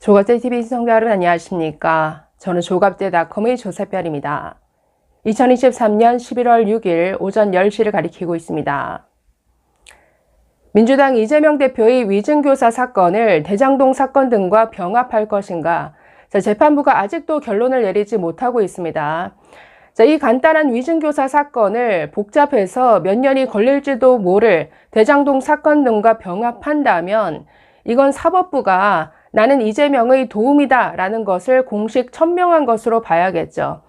조갑제TV 시청자 여러분 안녕하십니까. 저는 조갑제닷컴의 조세별입니다. 2023년 11월 6일 오전 10시를 가리키고 있습니다. 민주당 이재명 대표의 위증교사 사건을 대장동 사건 등과 병합할 것인가? 재판부가 아직도 결론을 내리지 못하고 있습니다. 이 간단한 위증교사 사건을 복잡해서 몇 년이 걸릴지도 모를 대장동 사건 등과 병합한다면 이건 사법부가 나는 이재명의 도움이다 라는 것을 공식 천명한 것으로 봐야겠죠.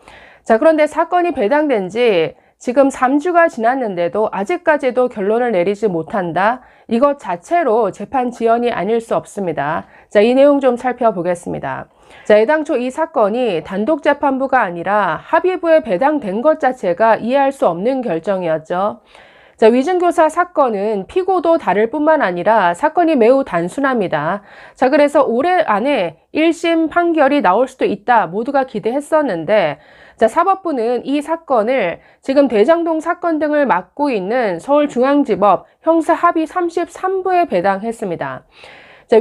그런데 사건이 배당된 지 지금 3주가 지났는데도 아직까지도 결론을 내리지 못한다. 이것 자체로 재판 지연이 아닐 수 없습니다. 이 내용 좀 살펴보겠습니다. 애당초 이 사건이 단독 재판부가 아니라 합의부에 배당된 것 자체가 이해할 수 없는 결정이었죠. 위증교사 사건은 피고도 다를 뿐만 아니라 사건이 매우 단순합니다. 그래서 올해 안에 1심 판결이 나올 수도 있다 모두가 기대했었는데 사법부는 이 사건을 지금 대장동 사건 등을 맡고 있는 서울중앙지법 형사합의 33부에 배당했습니다.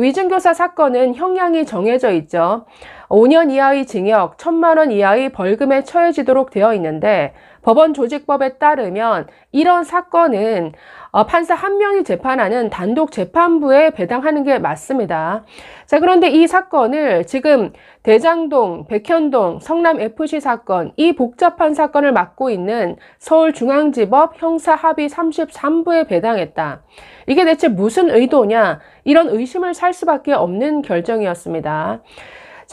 위증교사 사건은 형량이 정해져 있죠. 5년 이하의 징역, 1,000만 원 이하의 벌금에 처해지도록 되어 있는데 법원 조직법에 따르면 이런 사건은 판사 한 명이 재판하는 단독 재판부에 배당하는 게 맞습니다. 그런데 이 사건을 지금 대장동, 백현동, 성남FC 사건, 이 복잡한 사건을 맡고 있는 서울중앙지법 형사합의 33부에 배당했다. 이게 대체 무슨 의도냐? 이런 의심을 살 수밖에 없는 결정이었습니다.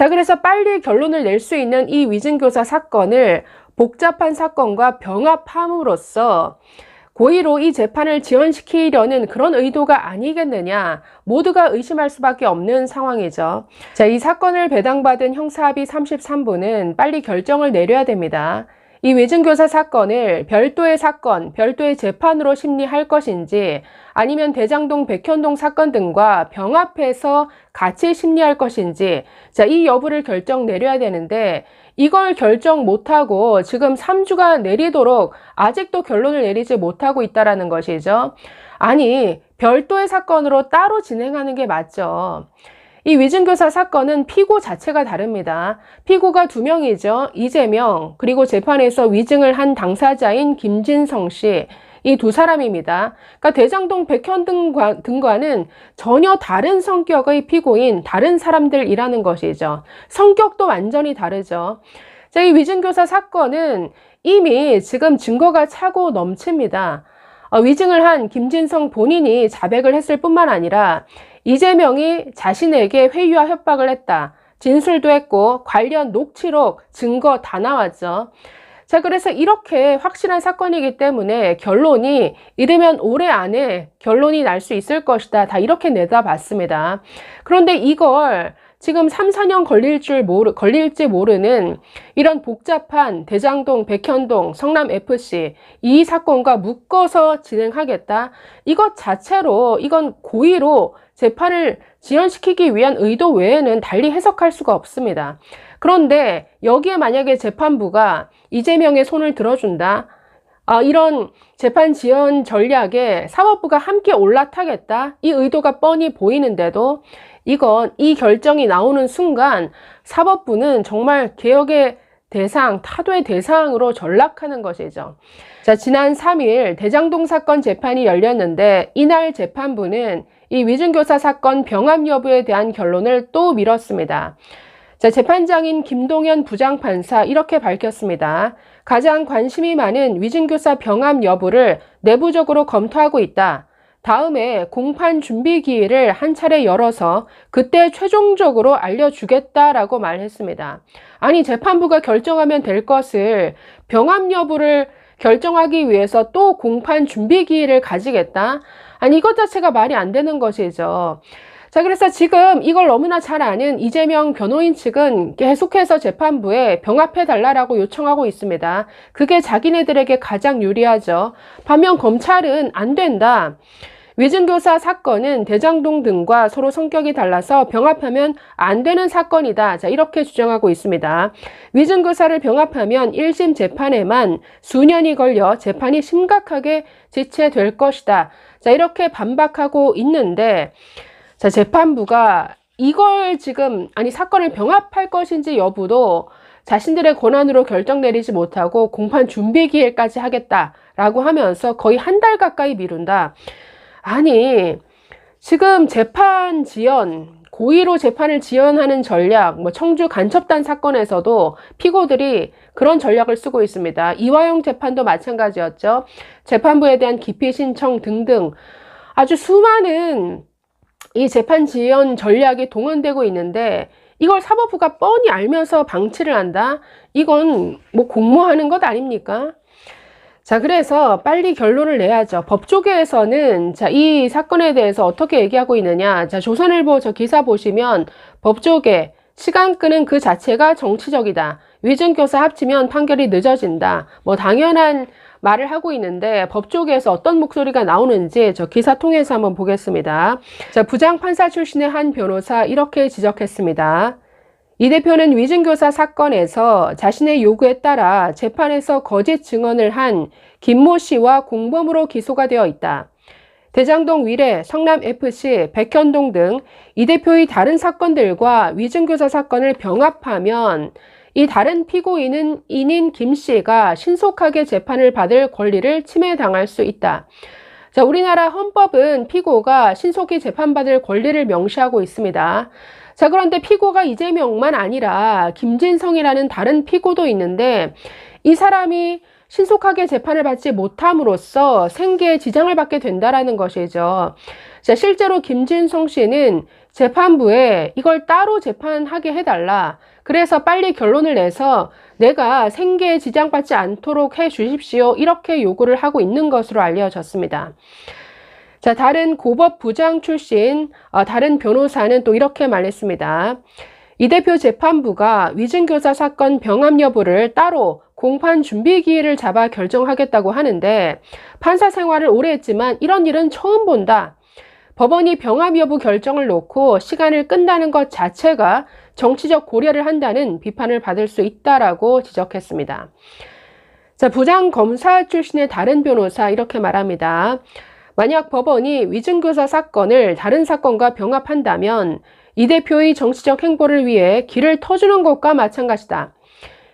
그래서 빨리 결론을 낼 수 있는 이 위증교사 사건을 복잡한 사건과 병합함으로써 고의로 이 재판을 지연시키려는 그런 의도가 아니겠느냐 모두가 의심할 수밖에 없는 상황이죠. 이 사건을 배당받은 형사합의 33부는 빨리 결정을 내려야 됩니다. 이 위증교사 사건을 별도의 사건, 별도의 재판으로 심리할 것인지 아니면 대장동, 백현동 사건 등과 병합해서 같이 심리할 것인지 이 여부를 결정 내려야 되는데 이걸 결정 못하고 지금 3주가 내리도록 아직도 결론을 내리지 못하고 있다는 것이죠. 아니, 별도의 사건으로 따로 진행하는 게 맞죠. 이 위증교사 사건은 피고 자체가 다릅니다. 피고가 2명이죠. 이재명, 그리고 재판에서 위증을 한 당사자인 김진성 씨. 이 두 사람입니다. 그러니까 대장동, 백현 등과는 전혀 다른 성격의 피고인 다른 사람들이라는 것이죠. 성격도 완전히 다르죠. 이 위증교사 사건은 이미 지금 증거가 차고 넘칩니다. 위증을 한 김진성 본인이 자백을 했을 뿐만 아니라 이재명이 자신에게 회유와 협박을 했다. 진술도 했고 관련 녹취록, 증거 다 나왔죠. 그래서 이렇게 확실한 사건이기 때문에 결론이 이르면 올해 안에 결론이 날 수 있을 것이다. 다 이렇게 내다봤습니다. 그런데 이걸 지금 3, 4년 걸릴지 모르는 이런 복잡한 대장동, 백현동, 성남FC 이 사건과 묶어서 진행하겠다. 이것 자체로 이건 고의로 재판을 지연시키기 위한 의도 외에는 달리 해석할 수가 없습니다. 그런데 여기에 만약에 재판부가 이재명의 손을 들어준다. 이런 재판 지연 전략에 사법부가 함께 올라타겠다. 이 의도가 뻔히 보이는데도 이 결정이 나오는 순간 사법부는 정말 개혁의 대상, 타도의 대상으로 전락하는 것이죠. 지난 3일 대장동 사건 재판이 열렸는데 이날 재판부는 이 위증교사 사건 병합 여부에 대한 결론을 또 미뤘습니다. 재판장인 김동현 부장판사 이렇게 밝혔습니다. 가장 관심이 많은 위증교사 병합 여부를 내부적으로 검토하고 있다. 다음에 공판 준비 기일을 한 차례 열어서 그때 최종적으로 알려주겠다라고 말했습니다. 아니, 재판부가 결정하면 될 것을 병합 여부를 결정하기 위해서 또 공판 준비 기일을 가지겠다? 아니, 이것 자체가 말이 안 되는 것이죠. 그래서 지금 이걸 너무나 잘 아는 이재명 변호인 측은 계속해서 재판부에 병합해달라고 요청하고 있습니다. 그게 자기네들에게 가장 유리하죠. 반면 검찰은 안 된다. 위증교사 사건은 대장동 등과 서로 성격이 달라서 병합하면 안 되는 사건이다. 이렇게 주장하고 있습니다. 위증교사를 병합하면 1심 재판에만 수년이 걸려 재판이 심각하게 지체될 것이다. 이렇게 반박하고 있는데 재판부가 이걸 지금 사건을 병합할 것인지 여부도 자신들의 권한으로 결정 내리지 못하고 공판 준비 기일까지 하겠다라고 하면서 거의 한 달 가까이 미룬다. 아니, 지금 재판 지연, 고의로 재판을 지연하는 전략, 청주 간첩단 사건에서도 피고들이 그런 전략을 쓰고 있습니다. 이화영 재판도 마찬가지였죠. 재판부에 대한 기피 신청 등등 아주 수많은 이 재판 지연 전략이 동원되고 있는데 이걸 사법부가 뻔히 알면서 방치를 한다? 이건 공모하는 것 아닙니까? 자, 그래서 빨리 결론을 내야죠. 법조계에서는 이 사건에 대해서 어떻게 얘기하고 있느냐. 자, 조선일보 저 기사 보시면 법조계 시간 끄는 그 자체가 정치적이다. 위증교사 합치면 판결이 늦어진다. 당연한 말을 하고 있는데 법조계에서 어떤 목소리가 나오는지 저 기사 통해서 한번 보겠습니다. 자, 부장판사 출신의 한 변호사 이렇게 지적했습니다. 이 대표는 위증교사 사건에서 자신의 요구에 따라 재판에서 거짓 증언을 한 김모 씨와 공범으로 기소가 되어 있다. 대장동 위례, 성남FC, 백현동 등 이 대표의 다른 사건들과 위증교사 사건을 병합하면 이 다른 피고인인 김 씨가 신속하게 재판을 받을 권리를 침해당할 수 있다. 자, 우리나라 헌법은 피고가 신속히 재판받을 권리를 명시하고 있습니다. 자, 그런데 피고가 이재명만 아니라 김진성이라는 다른 피고도 있는데 이 사람이 신속하게 재판을 받지 못함으로써 생계에 지장을 받게 된다라는 것이죠. 자, 실제로 김진성 씨는 재판부에 이걸 따로 재판하게 해달라. 그래서 빨리 결론을 내서 내가 생계에 지장받지 않도록 해 주십시오. 이렇게 요구를 하고 있는 것으로 알려졌습니다. 자, 다른 고법 부장 출신 다른 변호사는 또 이렇게 말했습니다. 이 대표 재판부가 위증교사 사건 병합 여부를 따로 공판 준비 기일을 잡아 결정하겠다고 하는데 판사 생활을 오래 했지만 이런 일은 처음 본다. 법원이 병합 여부 결정을 놓고 시간을 끈다는 것 자체가 정치적 고려를 한다는 비판을 받을 수 있다라고 지적했습니다. 자, 부장 검사 출신의 다른 변호사 이렇게 말합니다. 만약 법원이 위증교사 사건을 다른 사건과 병합한다면 이 대표의 정치적 행보를 위해 길을 터주는 것과 마찬가지다.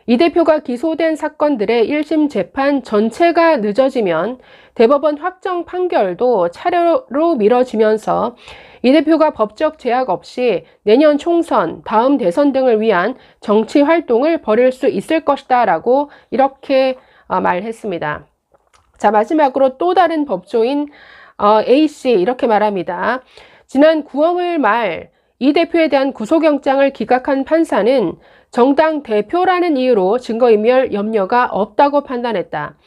이 대표가 기소된 사건들의 1심 재판 전체가 늦어지면 대법원 확정 판결도 차례로 미뤄지면서 이 대표가 법적 제약 없이 내년 총선, 다음 대선 등을 위한 정치 활동을 벌일 수 있을 것이다 라고 이렇게 말했습니다. 자, 마지막으로 또 다른 법조인 A씨 이렇게 말합니다. 지난 9월 말 이 대표에 대한 구속영장을 기각한 판사는 정당 대표라는 이유로 증거인멸 염려가 없다고 판단했다.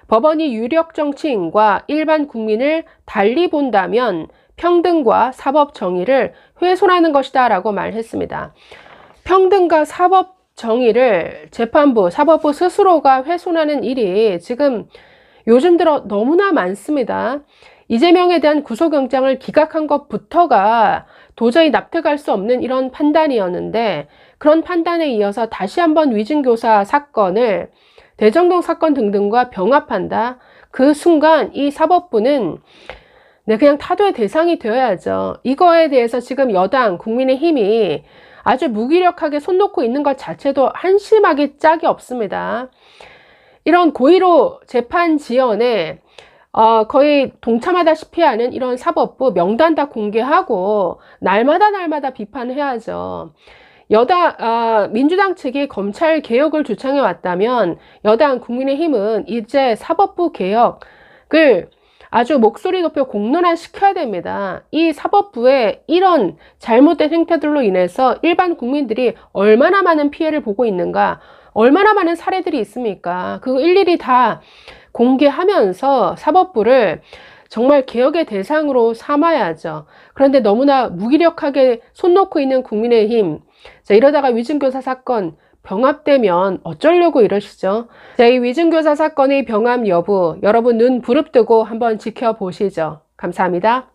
법원이 유력 정치인과 일반 국민을 달리 본다면 평등과 사법 정의를 훼손하는 것이다 라고 말했습니다. 평등과 사법 정의를 재판부, 사법부 스스로가 훼손하는 일이 지금 요즘 들어 너무나 많습니다. 이재명에 대한 구속영장을 기각한 것부터가 도저히 납득할 수 없는 이런 판단이었는데 그런 판단에 이어서 다시 한번 위증교사 사건을 대정동 사건 등등과 병합한다. 그 순간 이 사법부는 그냥 타도의 대상이 되어야죠. 이거에 대해서 지금 여당 국민의힘이 아주 무기력하게 손 놓고 있는 것 자체도 한심하기 짝이 없습니다. 이런 고의로 재판 지연에 거의 동참하다시피 하는 이런 사법부 명단 다 공개하고 날마다 비판해야죠. 민주당 측이 검찰 개혁을 주창해 왔다면 여당 국민의힘은 이제 사법부 개혁을 아주 목소리 높여 공론화시켜야 됩니다. 이 사법부의 이런 잘못된 행태들로 인해서 일반 국민들이 얼마나 많은 피해를 보고 있는가, 얼마나 많은 사례들이 있습니까? 그거 일일이 다 공개하면서 사법부를 정말 개혁의 대상으로 삼아야죠. 그런데 너무나 무기력하게 손 놓고 있는 국민의힘, 자, 이러다가 위증교사 사건 병합되면 어쩌려고 이러시죠? 자, 이 위증교사 사건의 병합 여부 여러분 눈 부릅뜨고 한번 지켜보시죠. 감사합니다.